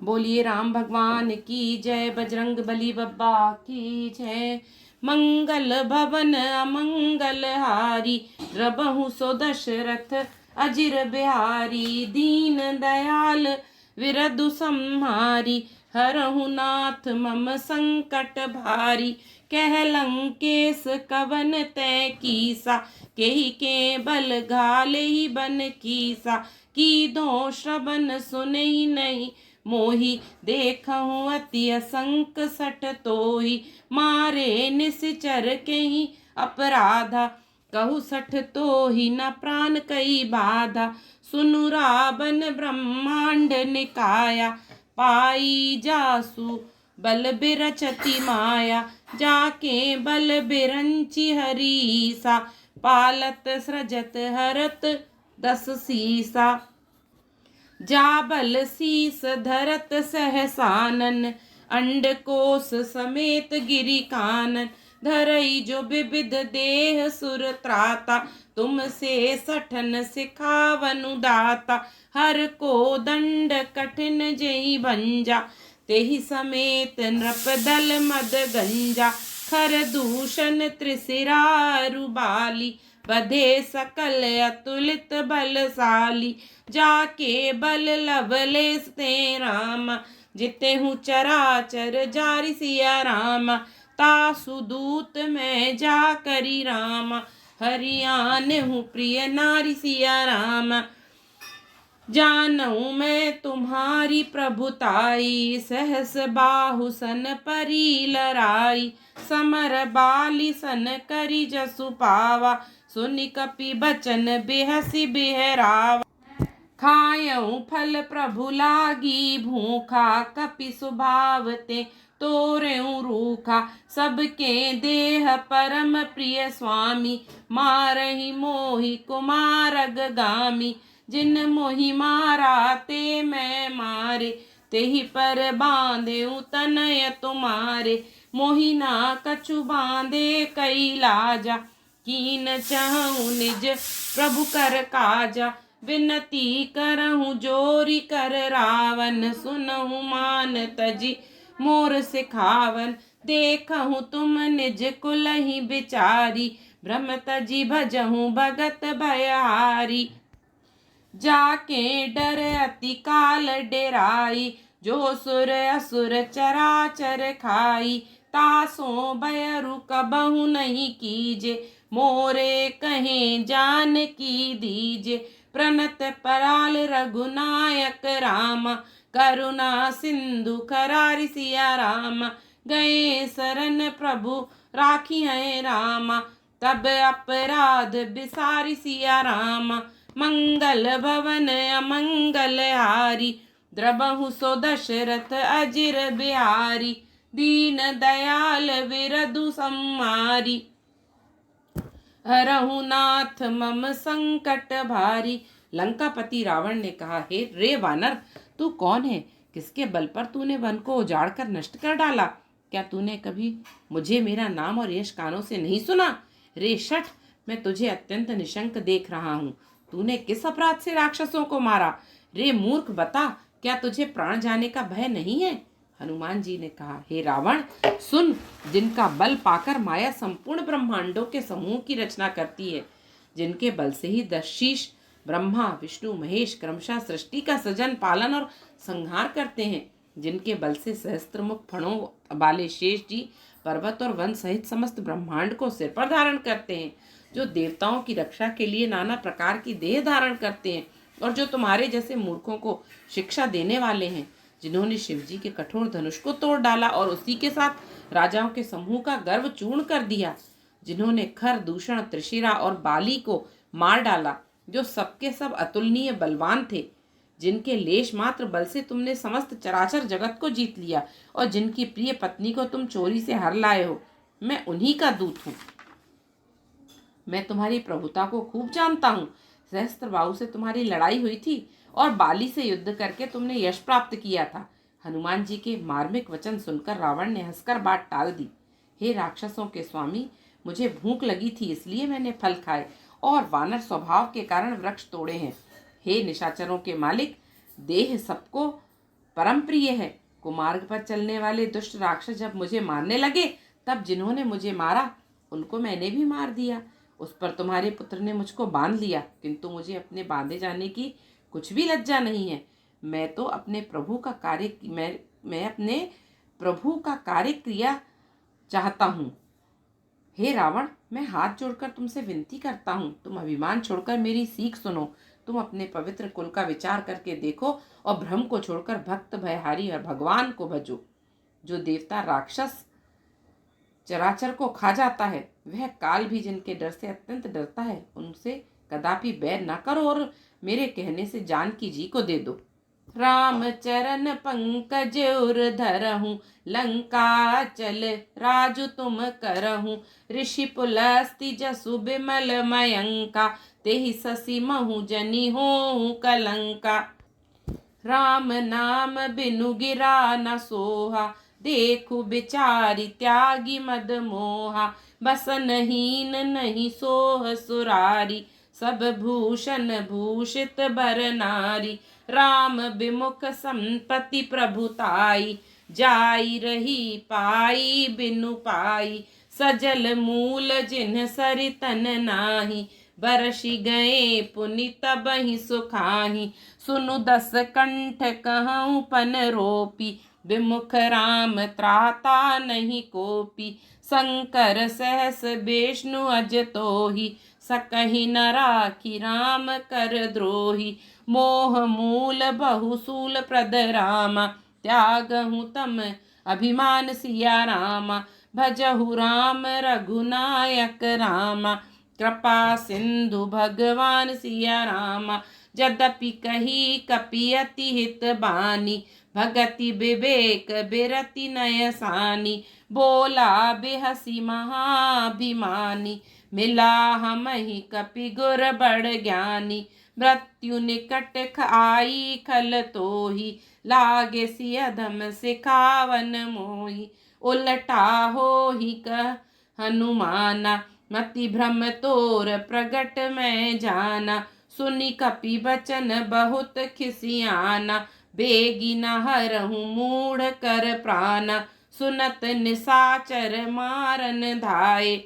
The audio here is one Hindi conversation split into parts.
बोलिए राम भगवान की जय, बजरंग बली बब्बा की जय। मंगल भवन अमंगल हारी, द्रबहु सो दशरथ अजिर बिहारी। दीन दयाल विरधु संहारी, हरहु नाथ मम संकट भारी। कह लंकेश कवन तै कीसा, केहि के बल घाले ही बन कीसा। की दो श्रवण सुनहि नहीं मोहि, देखहु अति असंक सठ तोहि। मारे निश्चर केहि अपराधा, कहु सठ तोहि न प्राण कई बाधा। सुनु रावण ब्रह्मांड निकाया, पाई जासु बल बिरचति माया। जाके बल बिरंचि हरीसा, पालत सृजत हरत दस सीसा। जाबल शीस धरत सहसानन, अंडकोश समेत गिरि कानन। धरई जो विविध देह सुर त्राता, तुम से सठन सिखावनु दाता। हर को दंड कठिन जेहि भंजा, तेहि समेत नृप दल मद गंजा। खर दूषण त्रिशिरारु बाली, बधे सकल अतुलित बलशाली। जाके बल लवलेस ते राम, जितेहु चराचर जारि सिया राम। तासु दूत मैं जा करी राम, हरियाणहु प्रिय नारी सिया राम। जानऊ मैं तुम्हारी प्रभुताई, सहस बाहु सन परी लराई। समर बाली सन करी जसु पावा, सुनि कपि बचन बेहसी बेहरावा। खायऊ फल प्रभु लागी भूखा, कपि स्वभाव ते तोरेऊ रूखा। सबके देह परम प्रिय स्वामी, मारहि मोहि कुमारग गामी। जिन मोहि मारा ते मैं मारे, तेहि पर बांधेउ तनय तुम्हारे। मोहि ना कछु बांधे कई लाजा, कीन चाहूँ निज प्रभु कर काजा। विनती करहूँ जोरी कर रावण, सुनहु मान तजी मोर सिखावन। देखहूँ तुम निज कुलहि बिचारी, भ्रम तजी भजहूँ भगत भयहारी। जाके डर अति काल डेराई, जो सुर असुर चराचर खाई। तासों भयरु कबहु नहीं कीजे, मोरे कहें जान की दीजे। प्रणत पराल रघुनायक राम, करुणा सिंधु करारि सिया राम। गए शरण प्रभु राखी है रामा, तब अपराध बिसारि सिया राम। मंगल भवन अमंगल हारी, द्रबहु सो दशरथ अजिर बिहारी। दीन दयाल विरधु संहारी, हरहु नाथ मम संकट भारी। लंकापति रावण ने कहा, हे रे वानर, तू कौन है? किसके बल पर तूने वन को उजाड़ कर नष्ट कर डाला? क्या तूने कभी मुझे मेरा नाम और यश कानों से नहीं सुना? रे शठ, मैं तुझे अत्यंत निशंक देख रहा हूँ। तूने किस अपराध से राक्षसों को मारा? रे मूर्ख, बता, क्या तुझे प्राण जाने का भय नहीं है? हनुमान जी ने कहा, हे रावण, सुन, जिनका बल पाकर माया संपूर्ण ब्रह्मांडों के समूह की रचना करती है, जिनके बल से ही 10 शीश ब्रह्मा विष्णु महेश क्रमशः सृष्टि का सृजन पालन और संहार करते हैं, जिनके बल से सहस्त्रमुख फणों वाले शेष जी पर्वत और वन सहित समस्त ब्रह्मांड को सिर पर धारण करते हैं, जो देवताओं की रक्षा के लिए नाना प्रकार की देह धारण करते हैं, और जो तुम्हारे जैसे मूर्खों को शिक्षा देने वाले हैं, जिन्होंने शिवजी के कठोर धनुष को तोड़ डाला और उसी के साथ राजाओं के समूह का गर्व चूर्ण कर दिया, जिन्होंने खर दूषण त्रिशिरा और बाली को मार डाला, जो सबके सब अतुलनीय बलवान थे, जिनके लेश मात्र बल से तुमने समस्त चराचर जगत को जीत लिया, और जिनकी प्रिय पत्नी को तुम चोरी से हर लाए हो। मैं उन्हीं का दूत हूँ। मैं तुम्हारी प्रभुता को खूब जानता हूँ। सहस्त्रबाहु से तुम्हारी लड़ाई हुई थी और बाली से युद्ध करके तुमने यश प्राप्त किया था। हनुमान जी के मार्मिक वचन सुनकर रावण ने हंसकर बात टाल दी। हे राक्षसों के स्वामी, मुझे भूख लगी थी, इसलिए मैंने फल खाए और वानर स्वभाव के कारण वृक्ष तोड़े हैं। हे निशाचरों के मालिक, देह सबको परम प्रिय है। कुमार्ग पर चलने वाले दुष्ट राक्षस जब मुझे मारने लगे, तब जिन्होंने मुझे मारा उनको मैंने भी मार दिया। उस पर तुम्हारे पुत्र ने मुझको बांध लिया, किंतु मुझे अपने बांधे जाने की कुछ भी लज्जा नहीं है। मैं तो अपने प्रभु का कार्य मैं अपने प्रभु का कार्य क्रिया चाहता हूँ। हे रावण, मैं हाथ जोड़कर तुमसे विनती करता हूँ, तुम अभिमान छोड़कर मेरी सीख सुनो। तुम अपने पवित्र कुल का विचार करके देखो और भ्रम को छोड़कर भक्त भयहारी और भगवान को भजो। जो देवता राक्षस चराचर को खा जाता है, वह काल भी जिनके डर से अत्यंत डरता है, उनसे कदापि बैर न करो और मेरे कहने से जानकी जी को दे दो। राम चरण पंकज उर धरहूँ, लंका चल राजु तुम करहूँ। ऋषि पुलस्ति जसु बिमल मयंका, तेहि ससी महु जनि होहु कलंका। राम नाम बिनु गिरा न सोहा, देखु बिचारी त्यागी मद मोहा। बसनहीन नहीं सोह सुरारी, सब भूषण भूषित बर नारी। राम विमुख संपत्ति प्रभुताई, जाई रही पाई बिनु पाई। सजल मूल जिन्ह सरितन नाही, बरसि गए पुनि तबहि सुखाहि। सुनु दस कंठ कहूँ पन रोपी, विमुख राम त्राता नहीं कोपी। शंकर सहस विष्णु अज तोहि, सकहि न राखी राम कर द्रोही। मोह मूल बहुसूल प्रद रामा, त्यागहु तम अभिमान सिया रामा। भजहु राम रघुनायक रामा, कृपा सिंधु भगवान सिया रामा। यद्यपि कही कपि अति हित बानी, भगति विवेक बिरति नय सानी। बोला बेहसी महाभिमानी, मिला हमहि कपि गुर बड़ ज्ञानी। मृत्यु निकट आई खल तोहि, लागे सि अधम सिखावन मोहि। उलटा होहि कह हनुमाना, मति भ्रम तोर प्रगट मैं जाना। सुनि कपि बचन बहुत खिसियाना, बेगी न हरहु मूढ़ कर प्राणा। सुनत निसाचर मारन धाये,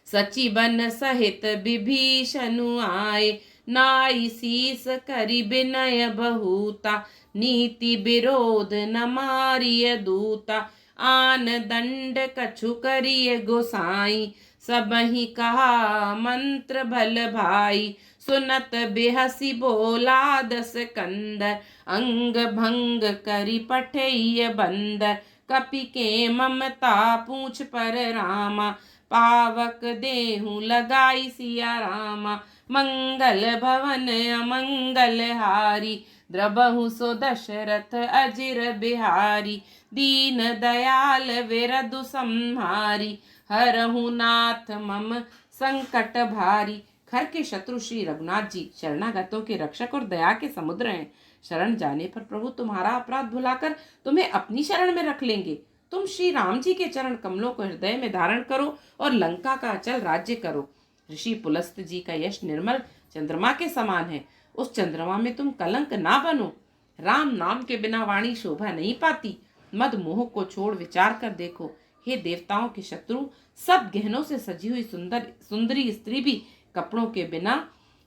सचि बन सहित विभीषणु आए। नाई शीस करि विनय बहुता, नीति विरोध न मारिय दूता। आन दंड कछु करिय गोसाई, सबहि कहा मंत्र भल भाई। सुनत बेहसी बोला दस कंदर, अंग भंग करि पठैय बंदर। कपि के ममता पूछ पर रामा, पावक देहु लगाई सिया रामा। मंगल भवन अमंगल हारी, द्रबहु सो दशरथ अजिर बिहारी। दीन दयाल विरधु संहारी, हरहु नाथ मम संकट भारी। खर के शत्रु श्री रघुनाथ जी शरणागतों के रक्षक और दया के समुद्र हैं। शरण जाने पर प्रभु तुम्हारा अपराध भुलाकर तुम्हें अपनी शरण में रख लेंगे। तुम श्री राम जी के चरण कमलों को हृदय में धारण करो और लंका का अचल राज्य करो। ऋषि पुलस्त जी का यश निर्मल चंद्रमा के समान है, उस चंद्रमा में तुम कलंक ना बनो। राम नाम के बिना वाणी शोभा नहीं पाती। मद मोह को छोड़ विचार कर देखो। हे देवताओं के शत्रु, सब गहनों से सजी हुई सुंदरी स्त्री भी कपड़ों के बिना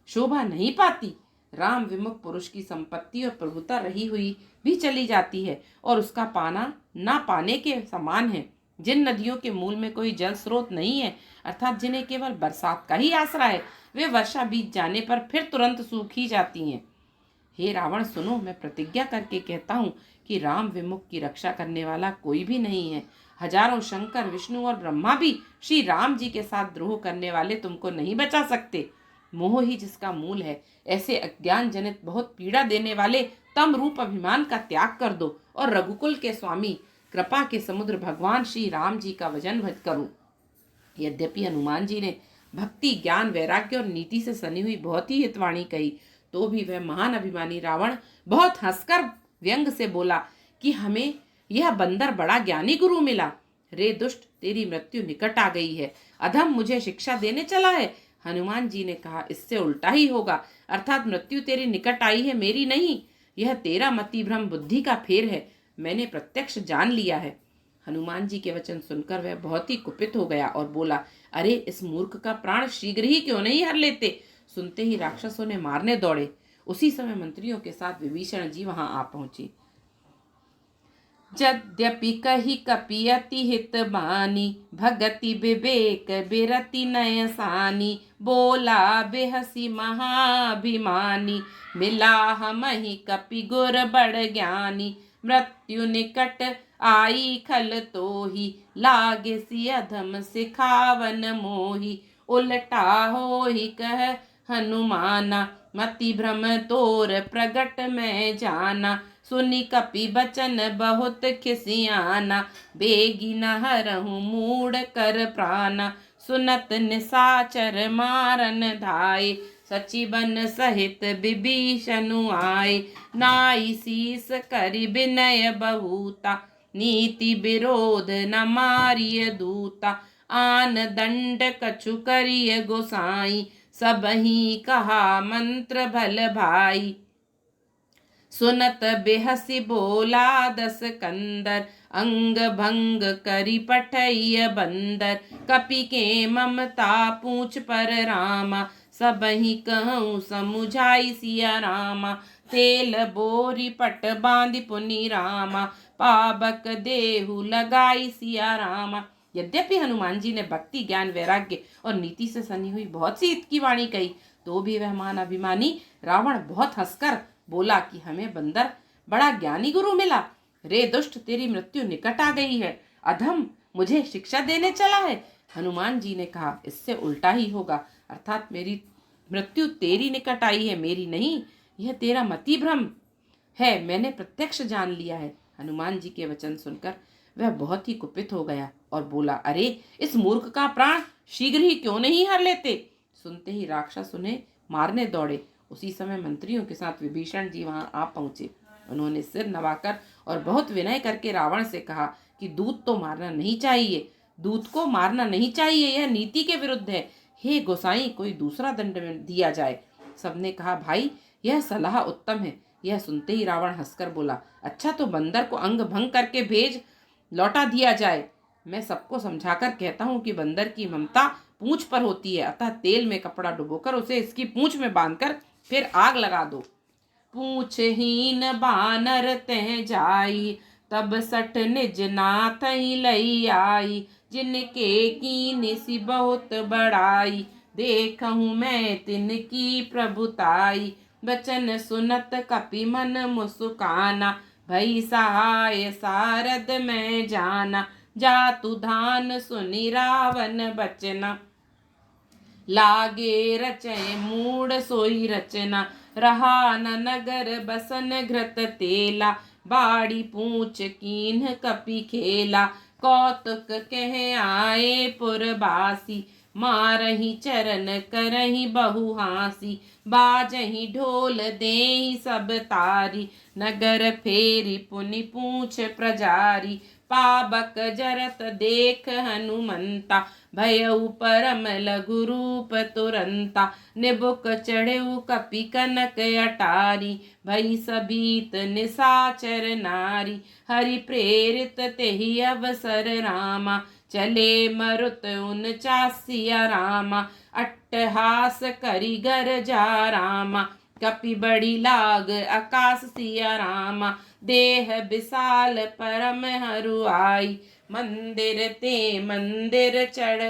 शोभा नहीं पाती। राम विमुख पुरुष की संपत्ति और प्रभुता रही हुई भी चली जाती है और उसका पाना ना पाने के समान है। जिन नदियों के मूल में कोई जल स्रोत नहीं है, अर्थात जिन्हें केवल बरसात का ही आसरा है, वे वर्षा बीत जाने पर फिर तुरंत सूख ही जाती हैं। हे रावण, सुनो, मैं प्रतिज्ञा करके कहता हूँ कि राम विमुख की रक्षा करने वाला कोई भी नहीं है। हजारों शंकर, विष्णु और ब्रह्मा भी श्री राम जी के साथ द्रोह करने वाले तुमको नहीं बचा सकते। मोह ही जिसका मूल है, ऐसे अज्ञान जनित बहुत पीड़ा देने वाले तम रूप अभिमान का त्याग कर दो और रघुकुल के स्वामी, कृपा के समुद्र भगवान श्री राम जी का भजन करो। यद्यपि हनुमान जी ने भक्ति, ज्ञान, वैराग्य और नीति से सनी हुई बहुत ही हितवाणी कही, तो भी वह महान अभिमानी रावण बहुत हंसकर व्यंग से बोला कि हमें यह बंदर बड़ा ज्ञानी गुरु मिला। रे दुष्ट, तेरी मृत्यु निकट आ गई है। अधम मुझे शिक्षा देने चला है। हनुमान जी ने कहा, इससे उल्टा ही होगा, अर्थात मृत्यु तेरी निकट आई है, मेरी नहीं। यह तेरा मति भ्रम बुद्धि का फेर है, मैंने प्रत्यक्ष जान लिया है। हनुमान जी के वचन सुनकर वह बहुत ही कुपित हो गया और बोला, अरे इस मूर्ख का प्राण शीघ्र ही क्यों नहीं हर लेते। सुनते ही राक्षसों ने मारने दौड़े। उसी समय मंत्रियों के साथ विभीषण जी वहां आ पहुंचे। यद्यपि कही कपि अति हित बानी, भगति विवेक बिरति नय सानी, बोला बेहसी महाभिमानी, मिला हमहि कपि गुर बड़ ज्ञानी, मृत्यु निकट आई खल तोहि, लागे सि अधम सिखावन मोहि, उलटा होहि कह हनुमाना, मति भ्रम तोर प्रगट में जाना, सुनि कपि बचन बहुत खिसियाना, बेगी न हरहु मूड कर प्राना, सुनत निसाचर मारन धाय, सचिवन सहित विभीषणु आए, नाई शीस करि विनय बहुता, नीति विरोध न मारिय दूता, आन दंड कछु करिय गोसाई, सबहि कहा मंत्र भल भाई, सुनत बेहसी बोला दस कंदर, अंग भंग करी पठैय बंदर, कपि के ममता पूछ पर रामा, सबहि कहूँ समुझाई सिया रामा, तेल बोरी पट बांधि पुनि रामा, पावक देहु लगाई सिया रामा। यद्यपि हनुमान जी ने भक्ति ज्ञान वैराग्य और नीति से सनी हुई बहुत सी हित की वाणी कही, तो भी वह मान अभिमानी रावण बहुत हंसकर बोला कि हमें बंदर बड़ा ज्ञानी गुरु मिला। रे दुष्ट, तेरी मृत्यु निकट आ गई है, अधम मुझे शिक्षा देने चला है। हनुमान जी ने कहा, इससे उल्टा ही होगा, अर्थात मेरी मृत्यु तेरी निकट आई है, मेरी नहीं। यह तेरा मति भ्रम है, मैंने प्रत्यक्ष जान लिया है। हनुमान जी के वचन सुनकर वह बहुत ही कुपित हो गया और बोला, अरे इस मूर्ख का प्राण शीघ्र ही क्यों नहीं हर लेते। सुनते ही राक्षस उन्हें मारने दौड़े। उसी समय मंत्रियों के साथ विभीषण जी वहां आ पहुंचे। उन्होंने सिर नवाकर और बहुत विनय करके रावण से कहा कि दूत तो मारना नहीं चाहिए, दूत को मारना नहीं चाहिए, यह नीति के विरुद्ध है। हे गोसाई, कोई दूसरा दंड दिया जाए। सबने कहा, भाई यह सलाह उत्तम है। यह सुनते ही रावण हंसकर बोला, अच्छा तो बंदर को अंग भंग करके भेज लौटा दिया जाए। मैं सबको समझाकर कहता हूँ कि बंदर की ममता पूंछ पर होती है, अतः तेल में कपड़ा डुबोकर उसे इसकी पूंछ में बांधकर फिर आग लगा दो। पूंछहीन बानर तह जाई, तब सठ निज नाथ ही लई आई, जिनके कीन सी बहुत बड़ाई, देखहूँ मैं तिनकी प्रभुताई। बचन सुनत कपि मन मुस्काना, भई सहाय सारद में जाना, जातु धान सुनि रावण बचना, लागे रचय मूड सोई रचना, रहा न नगर बसन घृत तेला, बाड़ी पूछ कीन्ह कपि खेला, कौतुक कह आए पुरबासी, मारही चरण करही बहु हासी, बाजही ढोल देहि सब तारी, नगर फेरी पुनि पूछ प्रजारी, पावक जरत देख हनुमंता, भयउ परम लघु रूप तुरंता, निबुक चढ़ेउ कपि कनक अटारी, भई सभीत निसाचर नारी, हरि प्रेरित तेहि अवसर रामा, चले मरुत 49 रामा, अट्टहास करि घर जा रामा, कपि बड़ी लाग आकाश सिया रामा, देह विशाल परम हरु आई, मंदिर ते मंदिर चढ़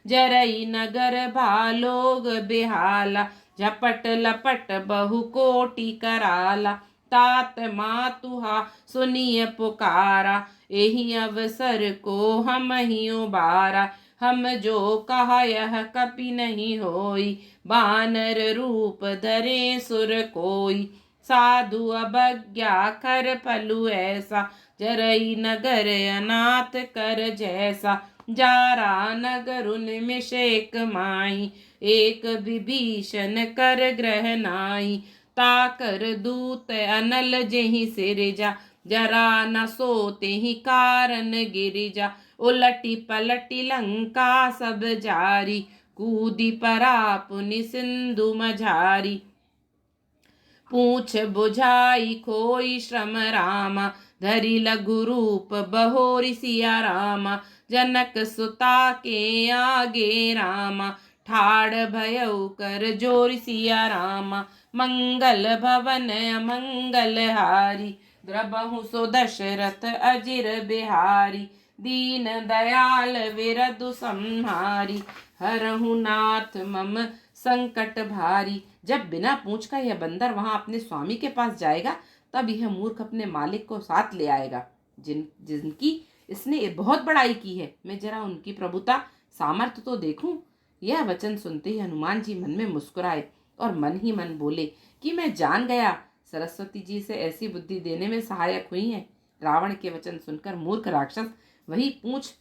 जरई नगर भालोग बिहाला, झपट लपट बहु कोटि कराला, तात मातुहा सुनिय पुकारा, एहि अवसर को हम ही उबारा, हम जो कहा यह कपि नहीं होई, बानर रूप धरे सुर कोई, साधु अवज्ञा कर फलु ऐसा, जरई नगर अनाथ कर जैसा, जारा नगर निमिष एक माही, एक विभीषण कर ग्रह नाई, ताकर दूत अनल जेहि सिरजा, जरा न सोते ही कारण गिरिजा, उलटी पलटी लंका सब जारी, कूदी परा पुनि सिंधु मझारी, पूछ बुझाई खोई श्रम रामा, धरि लघु रूप बहोरी सिया रामा। जनक सुता के आगे रामा, ठाड़ भयउ कर जोर सिया रामा। मंगल भवन अमंगल हारी, द्रबहु सो दशरथ अजिर बिहारी। दीन दयाल विरधु संहारी, हरहु नाथ मम संकट भारी। जब बिना पूछ का यह बंदर वहां अपने स्वामी के पास जाएगा, तब यह मूर्ख अपने मालिक को साथ ले आएगा, जिनकी इसने बहुत बड़ाई की है। मैं जरा उनकी प्रभुता सामर्थ्य तो देखूं। यह वचन सुनते ही हनुमान जी मन में मुस्कुराए और मन ही मन बोले कि मैं जान गया, सरस्वती जी से ऐसी बुद्धि देने में सहायक हुई है। रावण के वचन सुनकर मूर्ख राक्षस वही पूंछ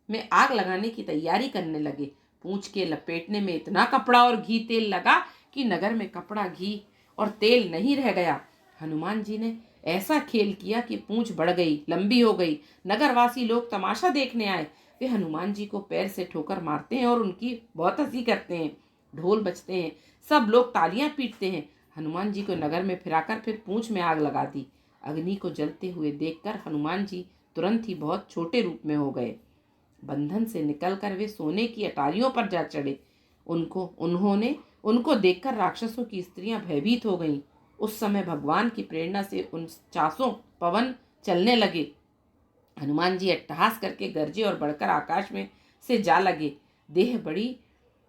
में आग लगाने की तैयारी करने लगे। पूंछ के लपेटने में इतना कपड़ा और घी तेल लगा कि नगर में कपड़ा, घी और तेल नहीं रह गया। हनुमान जी ने ऐसा खेल किया कि पूंछ बढ़ गई, लंबी हो गई। नगरवासी लोग तमाशा देखने आए। वे हनुमान जी को पैर से ठोकर मारते हैं और उनकी बहुत हंसी करते हैं। ढोल बजते हैं, सब लोग तालियां पीटते हैं। हनुमान जी को नगर में फिराकर फिर पूंछ में आग लगा दी। अग्नि को जलते हुए देखकर हनुमान जी तुरंत ही बहुत छोटे रूप में हो गए। बंधन से निकलकर वे सोने की अटारियों पर जा चढ़े। उनको देखकर राक्षसों की स्त्रियां भयभीत हो गईं। उस समय भगवान की प्रेरणा से 49 पवन चलने लगे। हनुमान जी अट्टहास करके गरजे और बढ़कर आकाश में से जा लगे। देह बड़ी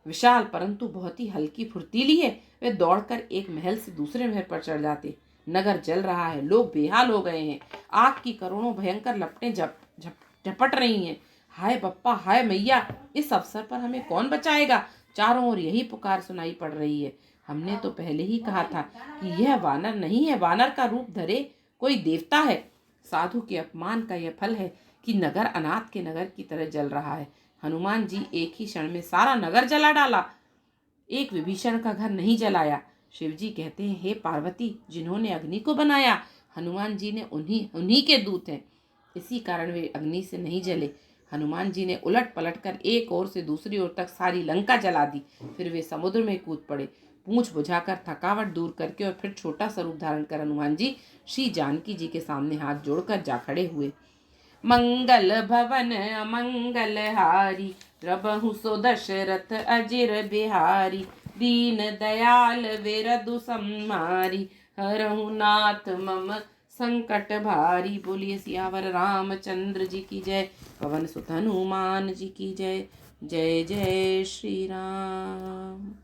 विशाल परंतु बहुत ही हल्की फुर्तीली है। वे दौड़कर एक महल से दूसरे महल पर चढ़ जाते। नगर जल रहा है, लोग बेहाल हो गए हैं। आग की करोड़ों भयंकर लपटें झपट रही हैं। हाय बप्पा, हाय मैया, इस अवसर पर हमें कौन बचाएगा? चारों ओर यही पुकार सुनाई पड़ रही है। हमने तो पहले ही कहा था कि यह वानर नहीं है, वानर का रूप धरे कोई देवता है। साधु के अपमान का यह फल है कि नगर अनाथ के नगर की तरह जल रहा है। हनुमान जी एक ही क्षण में सारा नगर जला डाला, एक विभीषण का घर नहीं जलाया। शिवजी कहते हैं, हे पार्वती, जिन्होंने अग्नि को बनाया, हनुमान जी ने उन्हीं के दूत हैं, इसी कारण वे अग्नि से नहीं जले। हनुमान जी ने उलट पलट कर एक ओर से दूसरी ओर तक सारी लंका जला दी। फिर वे समुद्र में कूद पड़े। पूंछ बुझाकर थकावट दूर करके और फिर छोटा सा रूप धारण कर हनुमान जी श्री जानकी जी के सामने हाथ जोड़कर जा खड़े हुए। मंगल भवन अमंगल हारी, द्रबहु सो दशरथ अजिर बिहारी। दीन दयाल विरधु संहारी, हरहु नाथ मम संकट भारी। बोलिए सियावर रामचंद्र जी की जय, पवन सुत हनुमान जी की जय। जय जय श्री राम।